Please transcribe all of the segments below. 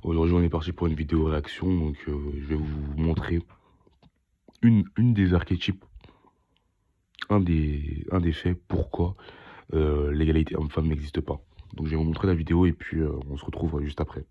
Aujourd'hui, on est parti pour une vidéo réaction, donc je vais vous montrer une des archétypes, un des faits pourquoi l'égalité homme-femme n'existe pas. Donc je vais vous montrer la vidéo et puis on se retrouve juste après.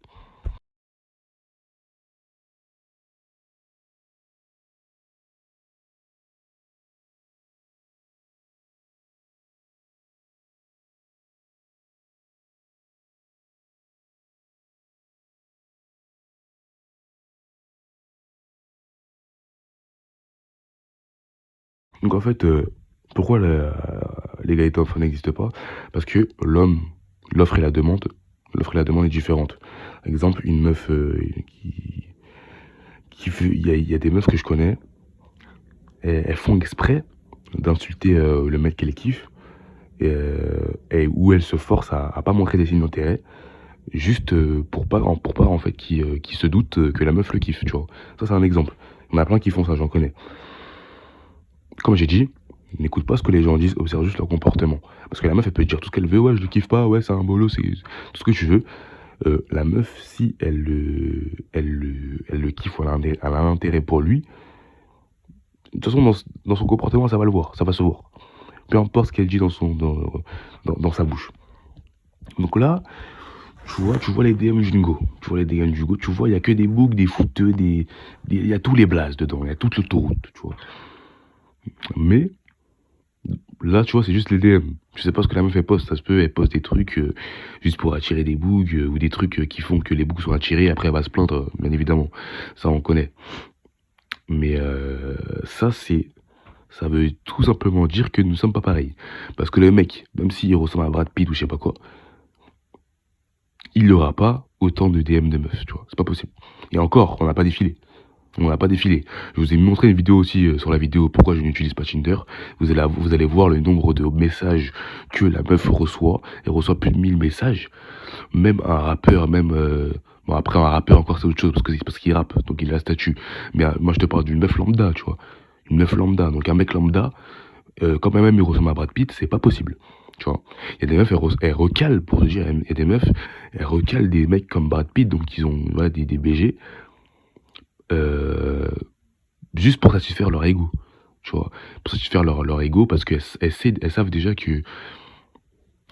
Donc en fait, pourquoi l'égalité homme-femme n'existe pas? Parce que l'offre et la demande, l'offre et la demande est différente. Exemple, une meuf qui veut, il y a des meufs que je connais, elles font exprès d'insulter le mec qu'elles kiffent et où elles se forcent à pas montrer des signes d'intérêt juste pour pas en fait qui se doutent que la meuf le kiffe, tu vois. Ça c'est un exemple. Il y en a plein qui font ça, j'en connais. Comme j'ai dit, n'écoute pas ce que les gens disent, observe juste leur comportement. Parce que la meuf elle peut te dire tout ce qu'elle veut, ouais je le kiffe pas, ouais c'est un bolo, c'est tout ce que tu veux. La meuf, si elle le kiffe ou elle a un intérêt pour lui, de toute façon dans son comportement ça va le voir, ça va se voir. Peu importe ce qu'elle dit dans sa bouche. Donc là, tu vois les DM Jungo. Tu vois les DM Jungo, tu vois, il n'y a que des boucs, des fouteux, il y a tous les blazes dedans, il y a toute l'autoroute, tu vois. Mais là, tu vois, c'est juste les DM. Tu sais pas ce que la meuf elle poste. Ça se peut, elle poste des trucs juste pour attirer des boucs ou des trucs qui font que les boucs sont attirés. Après, elle va se plaindre, bien évidemment. Ça, on connaît. Mais ça veut tout simplement dire que nous ne sommes pas pareils. Parce que le mec, même s'il ressemble à Brad Pitt ou je sais pas quoi, il n'aura pas autant de DM de meufs, tu vois. C'est pas possible. Et encore, on n'a pas défilé. On n'a pas défilé. Je vous ai montré une vidéo aussi sur la vidéo pourquoi je n'utilise pas Tinder. Vous allez voir le nombre de messages que la meuf reçoit. Elle reçoit plus de 1000 messages. Même un rappeur, même... bon, après, un rappeur, encore, c'est autre chose, parce qu'il rappe, donc il a un statut. Mais moi, je te parle d'une meuf lambda, tu vois. Une meuf lambda. Donc un mec lambda, quand même il ressemble à Brad Pitt, c'est pas possible. Tu vois, il y a des meufs, elles recalent, pour te dire, il y a des meufs, elles recalent des mecs comme Brad Pitt, donc ils ont voilà, des BG, euh, juste pour satisfaire leur ego. Tu vois, pour satisfaire leur ego, parce elles savent déjà que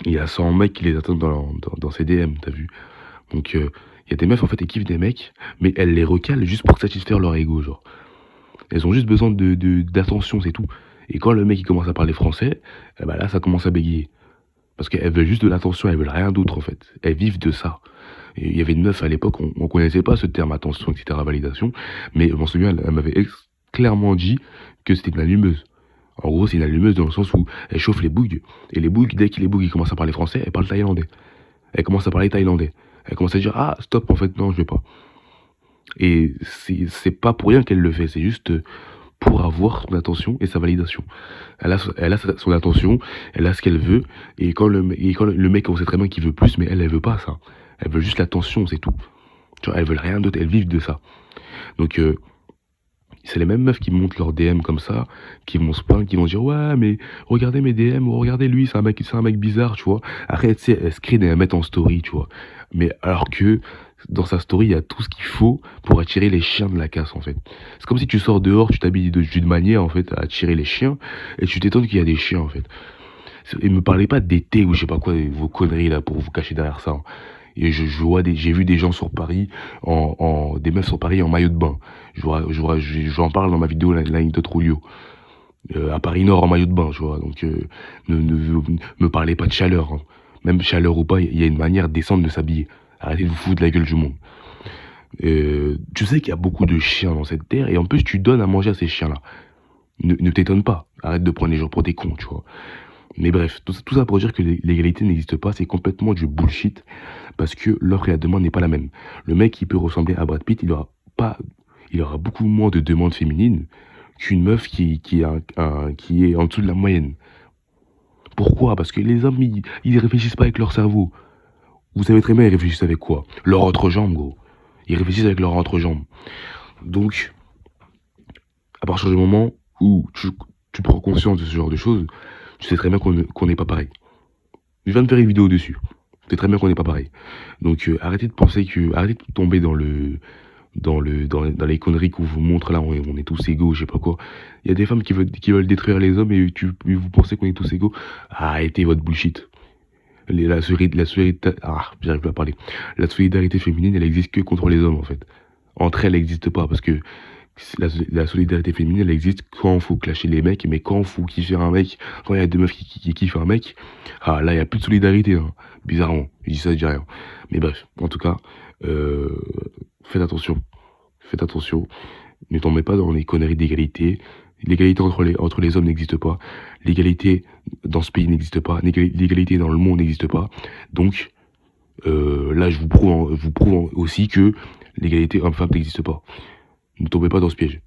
il y a 100 mecs qui les attendent dans ces DM, t'as vu. Donc il y a des meufs, en fait, elles kiffent des mecs, mais elles les recalent juste pour satisfaire leur ego, genre. Elles ont juste besoin d'attention, c'est tout. Et quand le mec il commence à parler français, eh ben là ça commence à bégayer. Parce qu'elles veulent juste de l'attention, elles veulent rien d'autre en fait. Elles vivent de ça. Et il y avait une meuf à l'époque, on connaissait pas ce terme attention, etc., validation, mais je m'en souviens, elle m'avait clairement dit que c'était une allumeuse. En gros, c'est une allumeuse dans le sens où elle chauffe les bougs, et les bougs, dès que les bougs ils commencent à parler français, elle parle thaïlandais. Elle commence à parler thaïlandais. Elle commence à dire, ah, stop, en fait, non, je vais pas. Et c'est pas pour rien qu'elle le fait, c'est juste pour avoir son attention et sa validation. Elle a son attention, elle a ce qu'elle veut, et quand le mec, on sait très bien qu'il veut plus, mais elle veut pas ça. Elle veut juste l'attention, c'est tout. Tu vois, elles veulent rien d'autre, elles vivent de ça. Donc, c'est les mêmes meufs qui montent leurs DM comme ça, qui vont se plaindre, qui vont dire ouais mais regardez mes DM, ou regardez lui, c'est un mec bizarre, tu vois. Après, tu sais, elle screen et elle met en story, tu vois. Mais alors que dans sa story, il y a tout ce qu'il faut pour attirer les chiens de la casse en fait. C'est comme si tu sors dehors, tu t'habilles d'une manière en fait à attirer les chiens, et tu t'étonnes qu'il y a des chiens en fait. Et me parlez pas d'été ou je sais pas quoi, vos conneries là pour vous cacher derrière ça, hein. Et j'ai vu des gens sur Paris, des meufs sur Paris en maillot de bain. J'en parle dans ma vidéo, l'anecdote Rulio. À Paris Nord en maillot de bain, tu vois. Donc, me parlez pas de chaleur, hein. Même chaleur ou pas, il y a une manière décente de s'habiller. Arrêtez de vous foutre de la gueule du monde. Tu sais qu'il y a beaucoup de chiens dans cette terre, et en plus, tu donnes à manger à ces chiens-là. Ne t'étonne pas. Arrête de prendre les gens pour des cons, tu vois. Mais bref, tout ça pour dire que l'égalité n'existe pas, c'est complètement du bullshit, parce que l'offre et la demande n'est pas la même. Le mec qui peut ressembler à Brad Pitt, il aura beaucoup moins de demandes féminines qu'une meuf qui est en dessous de la moyenne. Pourquoi? Parce que les hommes, ils réfléchissent pas avec leur cerveau. Vous savez très bien, ils réfléchissent avec quoi? Leur entrejambe, gros. Ils réfléchissent avec leur entrejambe. Donc, à partir du moment où tu prends conscience de ce genre de choses, tu sais très bien qu'on n'est pas pareil. Je viens de faire une vidéo dessus. sais très bien qu'on n'est pas pareil. Donc arrêtez de penser que, arrêtez de tomber dans les conneries qu'on vous montre là, on est tous égaux, je sais pas quoi. Il y a des femmes qui veulent détruire les hommes et vous pensez qu'on est tous égaux. Arrêtez votre bullshit. J'arrive pas à parler. La solidarité féminine, elle existe que contre les hommes en fait. Entre elles, elle n'existe pas parce que la solidarité féminine, elle existe quand il faut clasher les mecs, mais quand il faut kiffer un mec, quand il y a deux meufs qui kiffent un mec, là, il n'y a plus de solidarité, hein. Bizarrement. Je dis ça, je dis rien. Mais bref, en tout cas, euh, faites attention. Faites attention. Ne tombez pas dans les conneries d'égalité. L'égalité entre les hommes n'existe pas. L'égalité dans ce pays n'existe pas. L'égalité dans le monde n'existe pas. Donc, là, je vous prouve aussi que l'égalité homme-femme n'existe pas. Ne tombez pas dans ce piège.